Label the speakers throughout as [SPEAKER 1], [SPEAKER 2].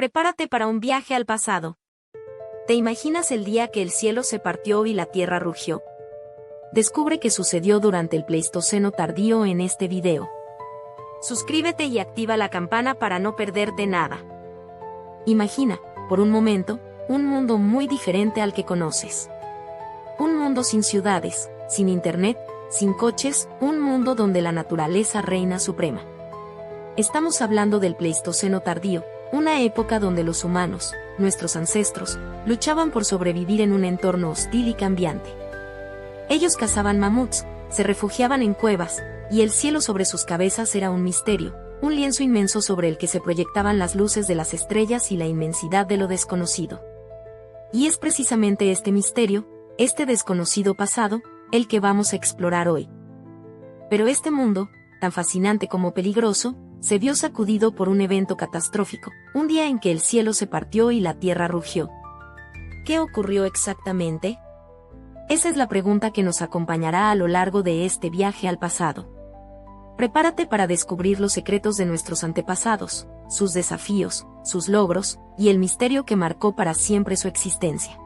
[SPEAKER 1] Prepárate para un viaje al pasado. ¿Te imaginas el día que el cielo se partió y la tierra rugió? Descubre qué sucedió durante el Pleistoceno tardío en este video. Suscríbete y activa la campana para no perderte nada. Imagina, por un momento, un mundo muy diferente al que conoces. Un mundo sin ciudades, sin internet, sin coches, un mundo donde la naturaleza reina suprema. Estamos hablando del Pleistoceno tardío, una época donde los humanos, nuestros ancestros, luchaban por sobrevivir en un entorno hostil y cambiante. Ellos cazaban mamuts, se refugiaban en cuevas, y el cielo sobre sus cabezas era un misterio, un lienzo inmenso sobre el que se proyectaban las luces de las estrellas y la inmensidad de lo desconocido. Y es precisamente este misterio, este desconocido pasado, el que vamos a explorar hoy. Pero este mundo, tan fascinante como peligroso, se vio sacudido por un evento catastrófico, un día en que el cielo se partió y la tierra rugió. ¿Qué ocurrió exactamente? Esa es la pregunta que nos acompañará a lo largo de este viaje al pasado. Prepárate para descubrir los secretos de nuestros antepasados, sus desafíos, sus logros, y el misterio que marcó para siempre su existencia.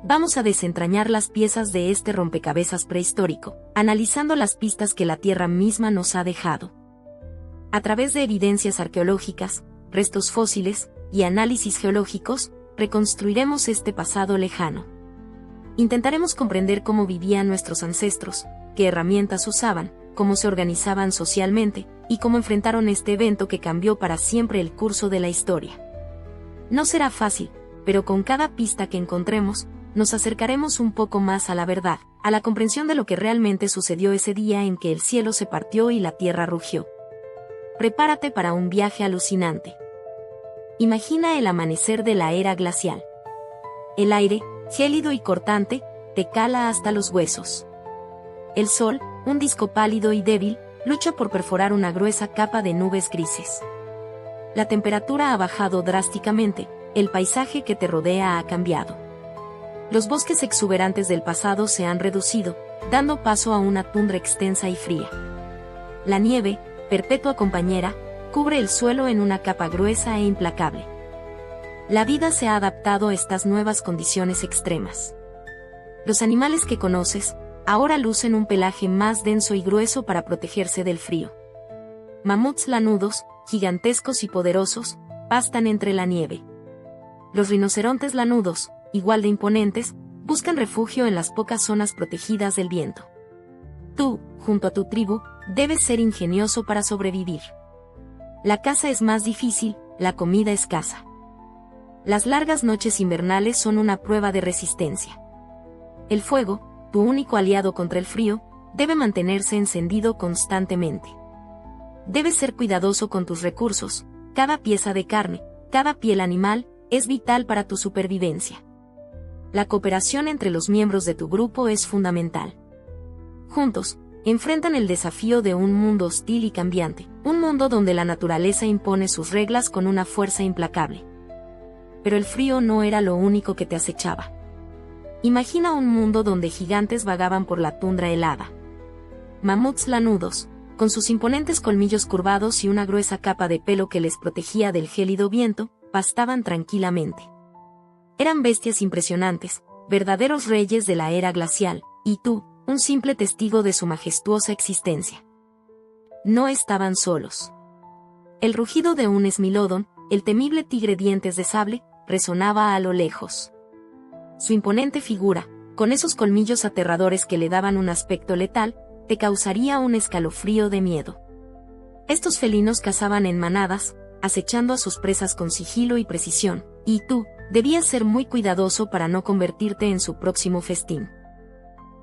[SPEAKER 1] Vamos a desentrañar las piezas de este rompecabezas prehistórico, analizando las pistas que la Tierra misma nos ha dejado. A través de evidencias arqueológicas, restos fósiles y análisis geológicos, reconstruiremos este pasado lejano. Intentaremos comprender cómo vivían nuestros ancestros, qué herramientas usaban, cómo se organizaban socialmente, y cómo enfrentaron este evento que cambió para siempre el curso de la historia. No será fácil, pero con cada pista que encontremos, nos acercaremos un poco más a la verdad, a la comprensión de lo que realmente sucedió ese día en que el cielo se partió y la tierra rugió. Prepárate para un viaje alucinante. Imagina el amanecer de la era glacial. El aire, gélido y cortante, te cala hasta los huesos. El sol, un disco pálido y débil, lucha por perforar una gruesa capa de nubes grises. La temperatura ha bajado drásticamente, el paisaje que te rodea ha cambiado. Los bosques exuberantes del pasado se han reducido, dando paso a una tundra extensa y fría. La nieve, perpetua compañera, cubre el suelo en una capa gruesa e implacable. La vida se ha adaptado a estas nuevas condiciones extremas. Los animales que conoces, ahora lucen un pelaje más denso y grueso para protegerse del frío. Mamuts lanudos, gigantescos y poderosos, pastan entre la nieve. Los rinocerontes lanudos, igual de imponentes, buscan refugio en las pocas zonas protegidas del viento. Tú, junto a tu tribu, debes ser ingenioso para sobrevivir. La caza es más difícil, la comida escasa. Las largas noches invernales son una prueba de resistencia. El fuego, tu único aliado contra el frío, debe mantenerse encendido constantemente. Debes ser cuidadoso con tus recursos, cada pieza de carne, cada piel animal, es vital para tu supervivencia. La cooperación entre los miembros de tu grupo es fundamental. Juntos, enfrentan el desafío de un mundo hostil y cambiante, un mundo donde la naturaleza impone sus reglas con una fuerza implacable. Pero el frío no era lo único que te acechaba. Imagina un mundo donde gigantes vagaban por la tundra helada. Mamuts lanudos, con sus imponentes colmillos curvados y una gruesa capa de pelo que les protegía del gélido viento, pastaban tranquilamente. Eran bestias impresionantes, verdaderos reyes de la era glacial, y tú, un simple testigo de su majestuosa existencia. No estaban solos. El rugido de un esmilodon, el temible tigre dientes de sable, resonaba a lo lejos. Su imponente figura, con esos colmillos aterradores que le daban un aspecto letal, te causaría un escalofrío de miedo. Estos felinos cazaban en manadas, acechando a sus presas con sigilo y precisión, y tú, debías ser muy cuidadoso para no convertirte en su próximo festín.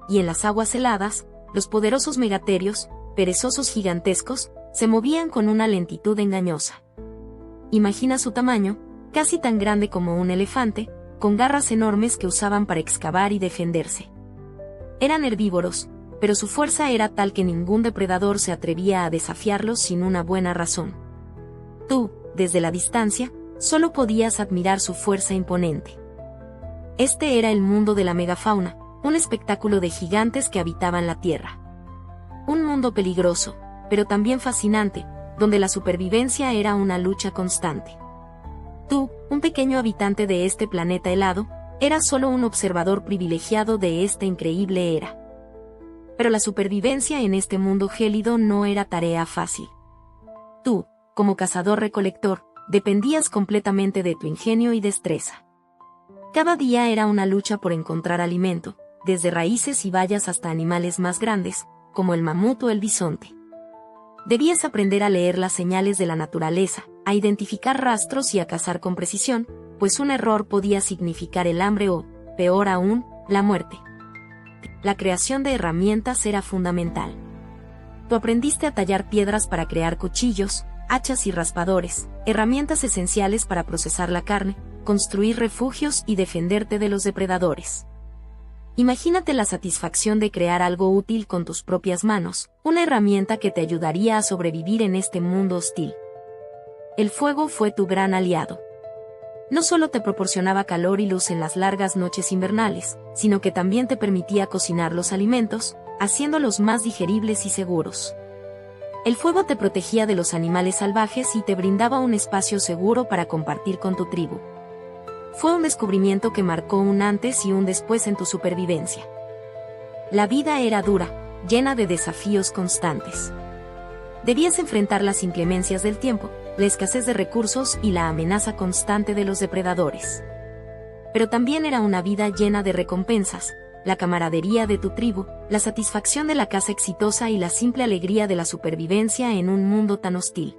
[SPEAKER 1] Y en las aguas heladas, los poderosos megaterios, perezosos gigantescos, se movían con una lentitud engañosa. Imagina su tamaño, casi tan grande como un elefante, con garras enormes que usaban para excavar y defenderse. Eran herbívoros, pero su fuerza era tal que ningún depredador se atrevía a desafiarlos sin una buena razón. Tú, desde la distancia, solo podías admirar su fuerza imponente. Este era el mundo de la megafauna, un espectáculo de gigantes que habitaban la Tierra. Un mundo peligroso, pero también fascinante, donde la supervivencia era una lucha constante. Tú, un pequeño habitante de este planeta helado, era solo un observador privilegiado de esta increíble era. Pero la supervivencia en este mundo gélido no era tarea fácil. Tú, como cazador-recolector, dependías completamente de tu ingenio y destreza. Cada día era una lucha por encontrar alimento, desde raíces y bayas hasta animales más grandes, como el mamut o el bisonte. Debías aprender a leer las señales de la naturaleza, a identificar rastros y a cazar con precisión, pues un error podía significar el hambre o, peor aún, la muerte. La creación de herramientas era fundamental. Tú aprendiste a tallar piedras para crear cuchillos, hachas y raspadores, herramientas esenciales para procesar la carne, construir refugios y defenderte de los depredadores. Imagínate la satisfacción de crear algo útil con tus propias manos, una herramienta que te ayudaría a sobrevivir en este mundo hostil. El fuego fue tu gran aliado. No solo te proporcionaba calor y luz en las largas noches invernales, sino que también te permitía cocinar los alimentos, haciéndolos más digeribles y seguros. El fuego te protegía de los animales salvajes y te brindaba un espacio seguro para compartir con tu tribu. Fue un descubrimiento que marcó un antes y un después en tu supervivencia. La vida era dura, llena de desafíos constantes. Debías enfrentar las inclemencias del tiempo, la escasez de recursos y la amenaza constante de los depredadores. Pero también era una vida llena de recompensas, la camaradería de tu tribu, la satisfacción de la caza exitosa y la simple alegría de la supervivencia en un mundo tan hostil.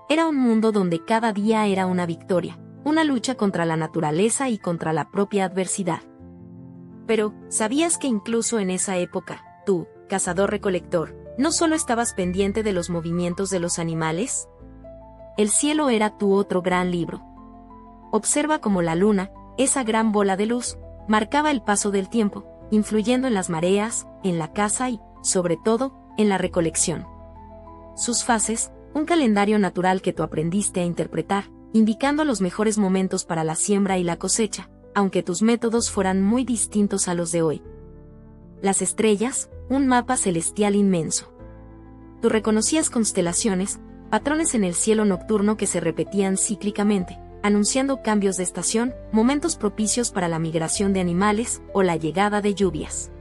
[SPEAKER 1] Era un mundo donde cada día era una victoria, una lucha contra la naturaleza y contra la propia adversidad. Pero, ¿sabías que incluso en esa época, tú, cazador-recolector, no solo estabas pendiente de los movimientos de los animales? El cielo era tu otro gran libro. Observa cómo la luna, esa gran bola de luz, marcaba el paso del tiempo, influyendo en las mareas, en la caza y, sobre todo, en la recolección. Sus fases, un calendario natural que tú aprendiste a interpretar, indicando los mejores momentos para la siembra y la cosecha, aunque tus métodos fueran muy distintos a los de hoy. Las estrellas, un mapa celestial inmenso. Tú reconocías constelaciones, patrones en el cielo nocturno que se repetían cíclicamente, anunciando cambios de estación, momentos propicios para la migración de animales o la llegada de lluvias.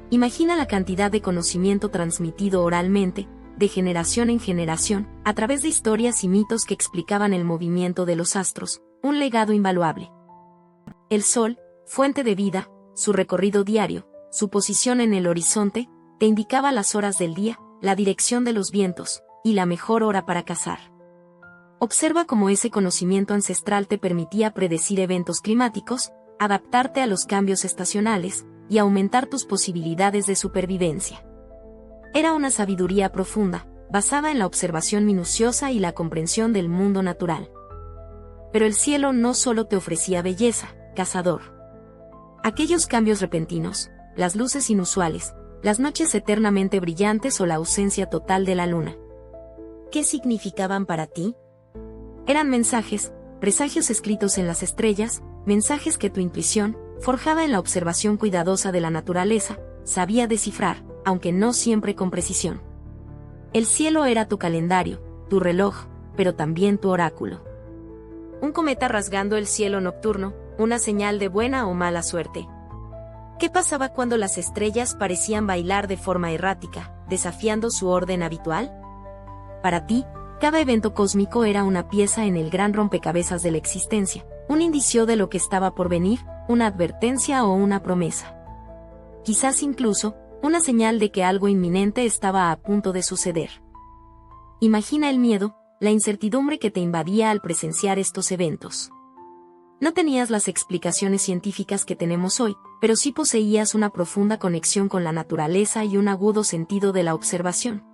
[SPEAKER 1] Imagina la cantidad de conocimiento transmitido oralmente, de generación en generación, a través de historias y mitos que explicaban el movimiento de los astros, un legado invaluable. El sol, fuente de vida, su recorrido diario, su posición en el horizonte, te indicaba las horas del día, la dirección de los vientos, y la mejor hora para cazar. Observa cómo ese conocimiento ancestral te permitía predecir eventos climáticos, adaptarte a los cambios estacionales, y aumentar tus posibilidades de supervivencia. Era una sabiduría profunda, basada en la observación minuciosa y la comprensión del mundo natural. Pero el cielo no solo te ofrecía belleza, cazador. Aquellos cambios repentinos, las luces inusuales, las noches eternamente brillantes o la ausencia total de la luna. ¿Qué significaban para ti? Eran mensajes, presagios escritos en las estrellas, mensajes que tu intuición, forjada en la observación cuidadosa de la naturaleza, sabía descifrar, aunque no siempre con precisión. El cielo era tu calendario, tu reloj, pero también tu oráculo. Un cometa rasgando el cielo nocturno, una señal de buena o mala suerte. ¿Qué pasaba cuando las estrellas parecían bailar de forma errática, desafiando su orden habitual? Para ti, cada evento cósmico era una pieza en el gran rompecabezas de la existencia, un indicio de lo que estaba por venir, una advertencia o una promesa. Quizás incluso, una señal de que algo inminente estaba a punto de suceder. Imagina el miedo, la incertidumbre que te invadía al presenciar estos eventos. No tenías las explicaciones científicas que tenemos hoy, pero sí poseías una profunda conexión con la naturaleza y un agudo sentido de la observación.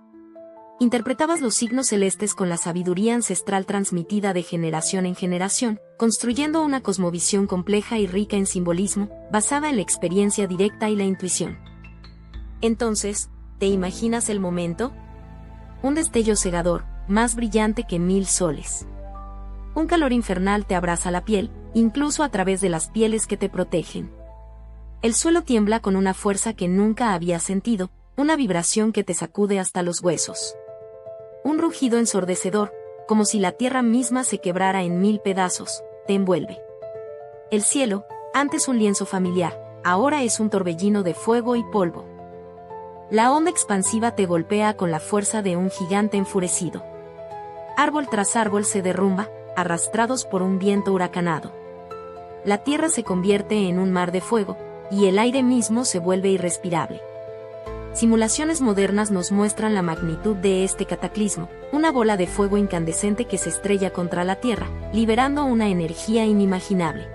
[SPEAKER 1] Interpretabas los signos celestes con la sabiduría ancestral transmitida de generación en generación, construyendo una cosmovisión compleja y rica en simbolismo, basada en la experiencia directa y la intuición. Entonces, ¿te imaginas el momento? Un destello cegador, más brillante que 1000 soles. Un calor infernal te abraza la piel, incluso a través de las pieles que te protegen. El suelo tiembla con una fuerza que nunca habías sentido, una vibración que te sacude hasta los huesos. Un rugido ensordecedor, como si la tierra misma se quebrara en 1000 pedazos, te envuelve. El cielo, antes un lienzo familiar, ahora es un torbellino de fuego y polvo. La onda expansiva te golpea con la fuerza de un gigante enfurecido. Árbol tras árbol se derrumba, arrastrados por un viento huracanado. La tierra se convierte en un mar de fuego, y el aire mismo se vuelve irrespirable. Simulaciones modernas nos muestran la magnitud de este cataclismo, una bola de fuego incandescente que se estrella contra la tierra, liberando una energía inimaginable.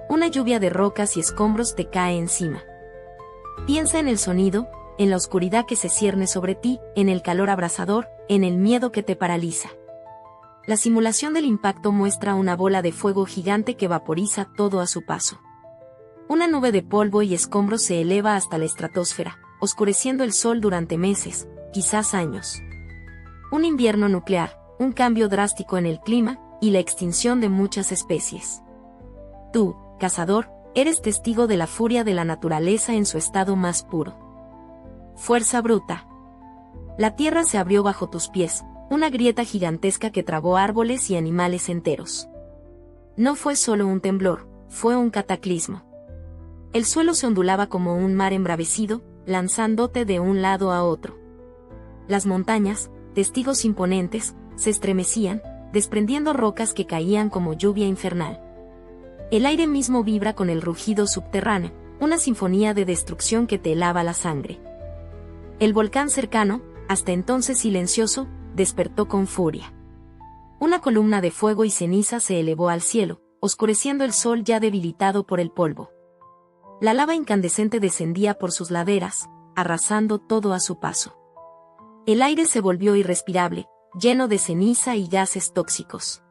[SPEAKER 1] Una lluvia de rocas y escombros te cae encima. Piensa en el sonido, en la oscuridad que se cierne sobre ti, en el calor abrasador, en el miedo que te paraliza. La simulación del impacto muestra una bola de fuego gigante que vaporiza todo a su paso. Una nube de polvo y escombros se eleva hasta la estratosfera, oscureciendo el sol durante meses, quizás años. Un invierno nuclear, un cambio drástico en el clima, y la extinción de muchas especies. Tú, cazador, eres testigo de la furia de la naturaleza en su estado más puro. Fuerza bruta. La tierra se abrió bajo tus pies, una grieta gigantesca que tragó árboles y animales enteros. No fue solo un temblor, fue un cataclismo. El suelo se ondulaba como un mar embravecido, lanzándote de un lado a otro. Las montañas, testigos imponentes, se estremecían, desprendiendo rocas que caían como lluvia infernal. El aire mismo vibra con el rugido subterráneo, una sinfonía de destrucción que te helaba la sangre. El volcán cercano, hasta entonces silencioso, despertó con furia. Una columna de fuego y ceniza se elevó al cielo, oscureciendo el sol ya debilitado por el polvo. La lava incandescente descendía por sus laderas, arrasando todo a su paso. El aire se volvió irrespirable, lleno de ceniza y gases tóxicos.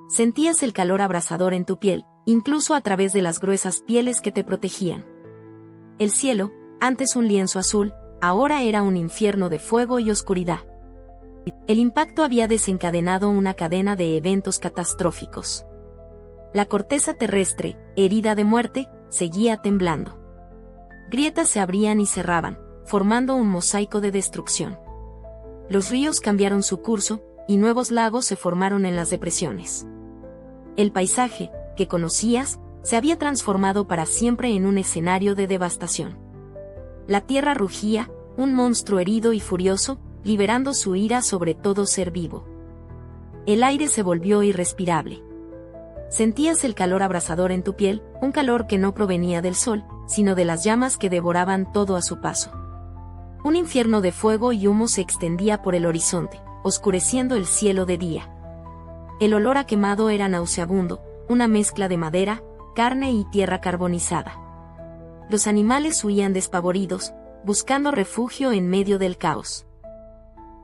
[SPEAKER 1] Sentías el calor abrasador en tu piel, incluso a través de las gruesas pieles que te protegían. El cielo, antes un lienzo azul, ahora era un infierno de fuego y oscuridad. El impacto había desencadenado una cadena de eventos catastróficos. La corteza terrestre, herida de muerte, seguía temblando. Grietas se abrían y cerraban, formando un mosaico de destrucción. Los ríos cambiaron su curso, y nuevos lagos se formaron en las depresiones. El paisaje, que conocías, se había transformado para siempre en un escenario de devastación. La tierra rugía, un monstruo herido y furioso, liberando su ira sobre todo ser vivo. El aire se volvió irrespirable. Sentías el calor abrasador en tu piel, un calor que no provenía del sol, sino de las llamas que devoraban todo a su paso. Un infierno de fuego y humo se extendía por el horizonte, oscureciendo el cielo de día. El olor a quemado era nauseabundo, una mezcla de madera, carne y tierra carbonizada. Los animales huían despavoridos, buscando refugio en medio del caos.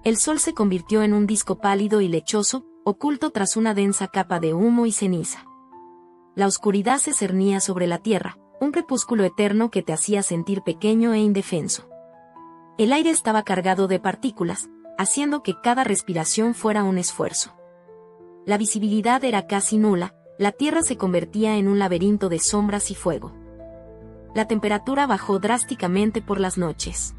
[SPEAKER 1] El sol se convirtió en un disco pálido y lechoso, oculto tras una densa capa de humo y ceniza. La oscuridad se cernía sobre la tierra, un crepúsculo eterno que te hacía sentir pequeño e indefenso. El aire estaba cargado de partículas, haciendo que cada respiración fuera un esfuerzo. La visibilidad era casi nula, la tierra se convertía en un laberinto de sombras y fuego. La temperatura bajó drásticamente por las noches.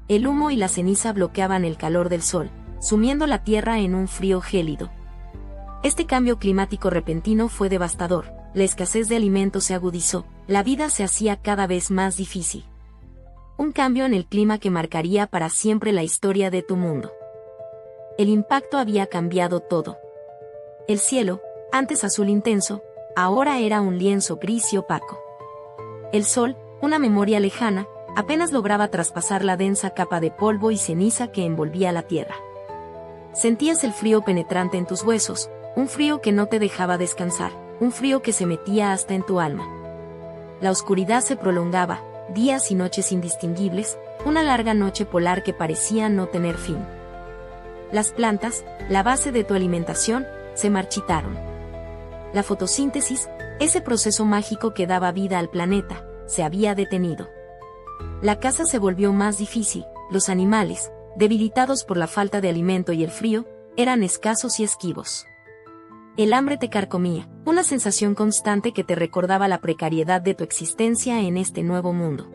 [SPEAKER 1] El humo y la ceniza bloqueaban el calor del sol, sumiendo la tierra en un frío gélido. Este cambio climático repentino fue devastador, la escasez de alimentos se agudizó, la vida se hacía cada vez más difícil. Un cambio en el clima que marcaría para siempre la historia de tu mundo. El impacto había cambiado todo. El cielo, antes azul intenso, ahora era un lienzo gris y opaco. El sol, una memoria lejana, apenas lograba traspasar la densa capa de polvo y ceniza que envolvía la tierra. Sentías el frío penetrante en tus huesos, un frío que no te dejaba descansar, un frío que se metía hasta en tu alma. La oscuridad se prolongaba, días y noches indistinguibles, una larga noche polar que parecía no tener fin. Las plantas, la base de tu alimentación, se marchitaron. La fotosíntesis, ese proceso mágico que daba vida al planeta, se había detenido. La caza se volvió más difícil, los animales, debilitados por la falta de alimento y el frío, eran escasos y esquivos. El hambre te carcomía, una sensación constante que te recordaba la precariedad de tu existencia en este nuevo mundo.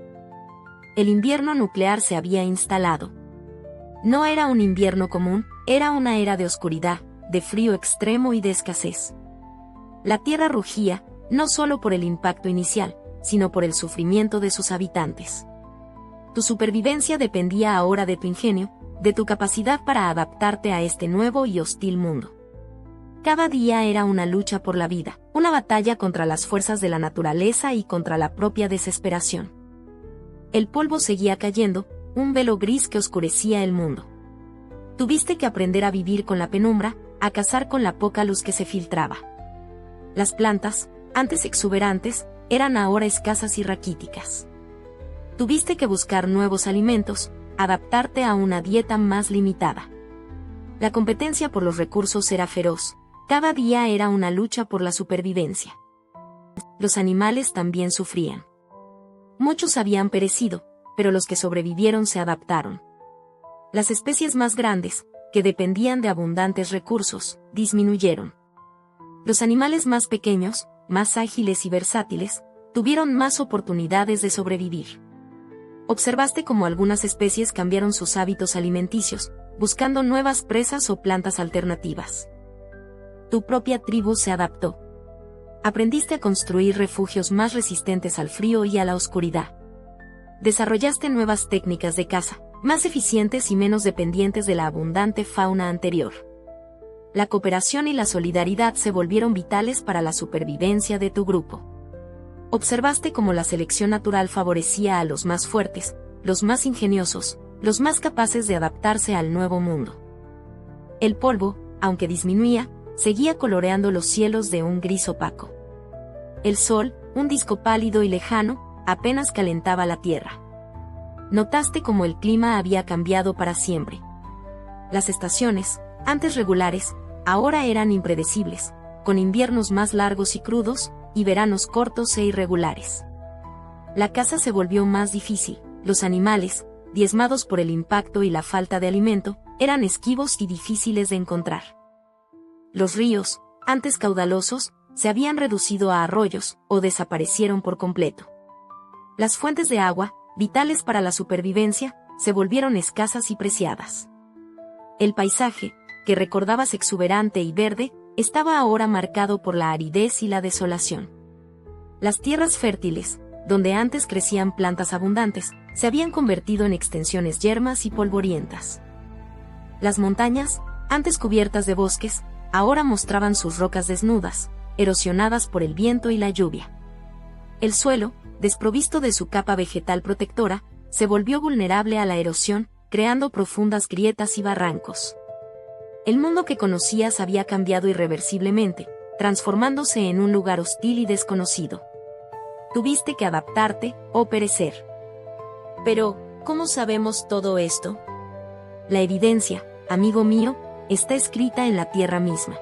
[SPEAKER 1] El invierno nuclear se había instalado. No era un invierno común, era una era de oscuridad, de frío extremo y de escasez. La tierra rugía, no solo por el impacto inicial, sino por el sufrimiento de sus habitantes. Tu supervivencia dependía ahora de tu ingenio, de tu capacidad para adaptarte a este nuevo y hostil mundo. Cada día era una lucha por la vida, una batalla contra las fuerzas de la naturaleza y contra la propia desesperación. El polvo seguía cayendo, un velo gris que oscurecía el mundo. Tuviste que aprender a vivir con la penumbra, a cazar con la poca luz que se filtraba. Las plantas, antes exuberantes, eran ahora escasas y raquíticas. Tuviste que buscar nuevos alimentos, adaptarte a una dieta más limitada. La competencia por los recursos era feroz, cada día era una lucha por la supervivencia. Los animales también sufrían. Muchos habían perecido, pero los que sobrevivieron se adaptaron. Las especies más grandes, que dependían de abundantes recursos, disminuyeron. Los animales más pequeños, más ágiles y versátiles, tuvieron más oportunidades de sobrevivir. Observaste cómo algunas especies cambiaron sus hábitos alimenticios, buscando nuevas presas o plantas alternativas. Tu propia tribu se adaptó. Aprendiste a construir refugios más resistentes al frío y a la oscuridad. Desarrollaste nuevas técnicas de caza, más eficientes y menos dependientes de la abundante fauna anterior. La cooperación y la solidaridad se volvieron vitales para la supervivencia de tu grupo. Observaste cómo la selección natural favorecía a los más fuertes, los más ingeniosos, los más capaces de adaptarse al nuevo mundo. El polvo, aunque disminuía, seguía coloreando los cielos de un gris opaco. El sol, un disco pálido y lejano, apenas calentaba la tierra. Notaste cómo el clima había cambiado para siempre. Las estaciones, antes regulares, ahora eran impredecibles, con inviernos más largos y crudos, y veranos cortos e irregulares. La caza se volvió más difícil, los animales, diezmados por el impacto y la falta de alimento, eran esquivos y difíciles de encontrar. Los ríos, antes caudalosos, se habían reducido a arroyos, o desaparecieron por completo. Las fuentes de agua, vitales para la supervivencia, se volvieron escasas y preciadas. El paisaje, que recordabas exuberante y verde, estaba ahora marcado por la aridez y la desolación. Las tierras fértiles, donde antes crecían plantas abundantes, se habían convertido en extensiones yermas y polvorientas. Las montañas, antes cubiertas de bosques, ahora mostraban sus rocas desnudas, erosionadas por el viento y la lluvia. El suelo, desprovisto de su capa vegetal protectora, se volvió vulnerable a la erosión, creando profundas grietas y barrancos. El mundo que conocías había cambiado irreversiblemente, transformándose en un lugar hostil y desconocido. Tuviste que adaptarte o perecer. Pero, ¿cómo sabemos todo esto? La evidencia, amigo mío, está escrita en la tierra misma.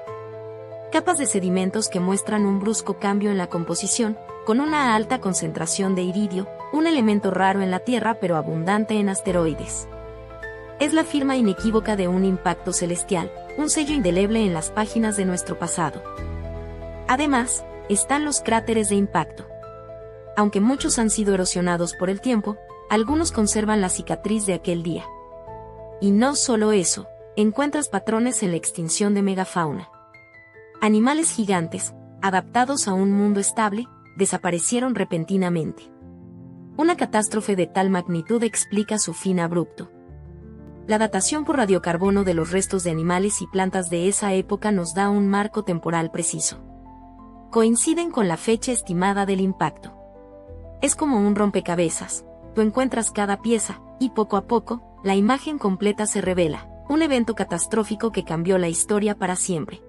[SPEAKER 1] Capas de sedimentos que muestran un brusco cambio en la composición, con una alta concentración de iridio, un elemento raro en la Tierra pero abundante en asteroides. Es la firma inequívoca de un impacto celestial, un sello indeleble en las páginas de nuestro pasado. Además, están los cráteres de impacto. Aunque muchos han sido erosionados por el tiempo, algunos conservan la cicatriz de aquel día. Y no solo eso, encuentras patrones en la extinción de megafauna. Animales gigantes, adaptados a un mundo estable, desaparecieron repentinamente. Una catástrofe de tal magnitud explica su fin abrupto. La datación por radiocarbono de los restos de animales y plantas de esa época nos da un marco temporal preciso. Coinciden con la fecha estimada del impacto. Es como un rompecabezas, tú encuentras cada pieza, y poco a poco, la imagen completa se revela, un evento catastrófico que cambió la historia para siempre.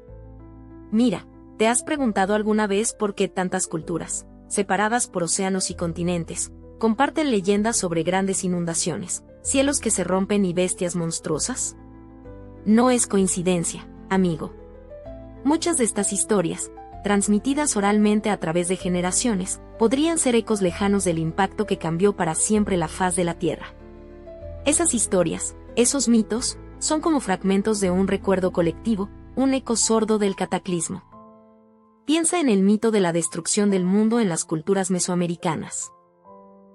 [SPEAKER 1] Mira, ¿te has preguntado alguna vez por qué tantas culturas, separadas por océanos y continentes, comparten leyendas sobre grandes inundaciones, cielos que se rompen y bestias monstruosas? No es coincidencia, amigo. Muchas de estas historias, transmitidas oralmente a través de generaciones, podrían ser ecos lejanos del impacto que cambió para siempre la faz de la Tierra. Esas historias, esos mitos, son como fragmentos de un recuerdo colectivo, un eco sordo del cataclismo. Piensa en el mito de la destrucción del mundo en las culturas mesoamericanas.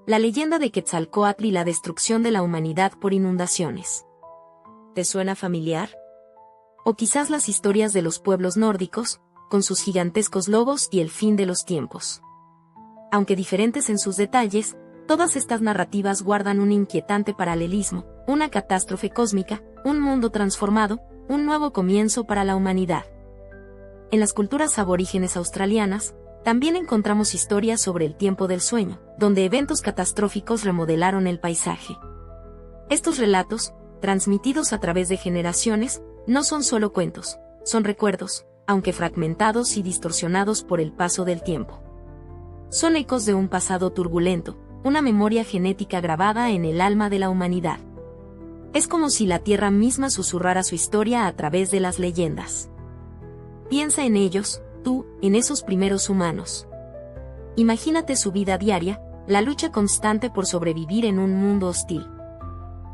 [SPEAKER 1] La leyenda de Quetzalcóatl y la destrucción de la humanidad por inundaciones. ¿Te suena familiar? O quizás las historias de los pueblos nórdicos, con sus gigantescos lobos y el fin de los tiempos. Aunque diferentes en sus detalles, todas estas narrativas guardan un inquietante paralelismo, una catástrofe cósmica, un mundo transformado, un nuevo comienzo para la humanidad. En las culturas aborígenes australianas, también encontramos historias sobre el tiempo del sueño, donde eventos catastróficos remodelaron el paisaje. Estos relatos, transmitidos a través de generaciones, no son solo cuentos, son recuerdos, aunque fragmentados y distorsionados por el paso del tiempo. Son ecos de un pasado turbulento, una memoria genética grabada en el alma de la humanidad. Es como si la Tierra misma susurrara su historia a través de las leyendas. Piensa en ellos, tú, en esos primeros humanos. Imagínate su vida diaria, la lucha constante por sobrevivir en un mundo hostil.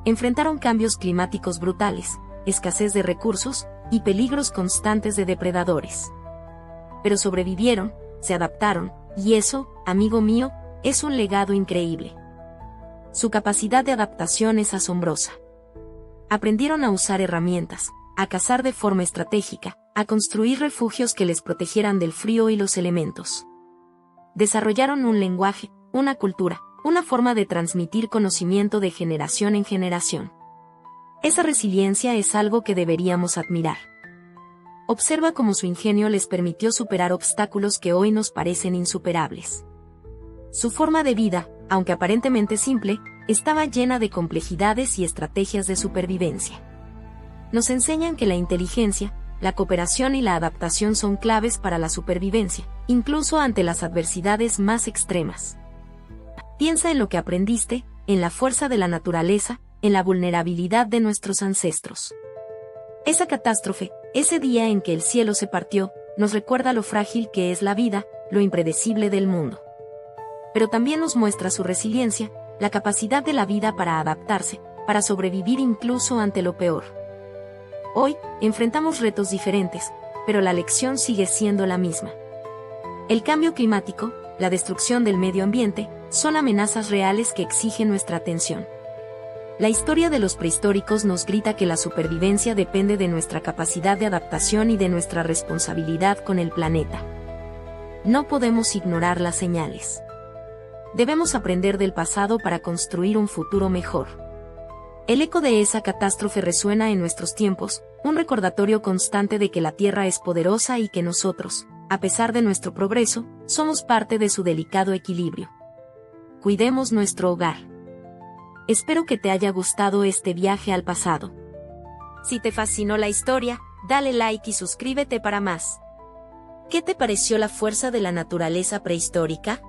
[SPEAKER 1] Enfrentaron cambios climáticos brutales, escasez de recursos, y peligros constantes de depredadores. Pero sobrevivieron, se adaptaron, y eso, amigo mío, es un legado increíble. Su capacidad de adaptación es asombrosa. Aprendieron a usar herramientas, a cazar de forma estratégica, a construir refugios que les protegieran del frío y los elementos. Desarrollaron un lenguaje, una cultura, una forma de transmitir conocimiento de generación en generación. Esa resiliencia es algo que deberíamos admirar. Observa cómo su ingenio les permitió superar obstáculos que hoy nos parecen insuperables. Su forma de vida, aunque aparentemente simple, estaba llena de complejidades y estrategias de supervivencia. Nos enseñan que la inteligencia, la cooperación y la adaptación son claves para la supervivencia, incluso ante las adversidades más extremas. Piensa en lo que aprendiste, en la fuerza de la naturaleza, en la vulnerabilidad de nuestros ancestros. Esa catástrofe, ese día en que el cielo se partió, nos recuerda lo frágil que es la vida, lo impredecible del mundo. Pero también nos muestra su resiliencia, la capacidad de la vida para adaptarse, para sobrevivir incluso ante lo peor. Hoy, enfrentamos retos diferentes, pero la lección sigue siendo la misma. El cambio climático, la destrucción del medio ambiente, son amenazas reales que exigen nuestra atención. La historia de los prehistóricos nos grita que la supervivencia depende de nuestra capacidad de adaptación y de nuestra responsabilidad con el planeta. No podemos ignorar las señales. Debemos aprender del pasado para construir un futuro mejor. El eco de esa catástrofe resuena en nuestros tiempos, un recordatorio constante de que la Tierra es poderosa y que nosotros, a pesar de nuestro progreso, somos parte de su delicado equilibrio. Cuidemos nuestro hogar. Espero que te haya gustado este viaje al pasado. Si te fascinó la historia, dale like y suscríbete para más. ¿Qué te pareció la fuerza de la naturaleza prehistórica?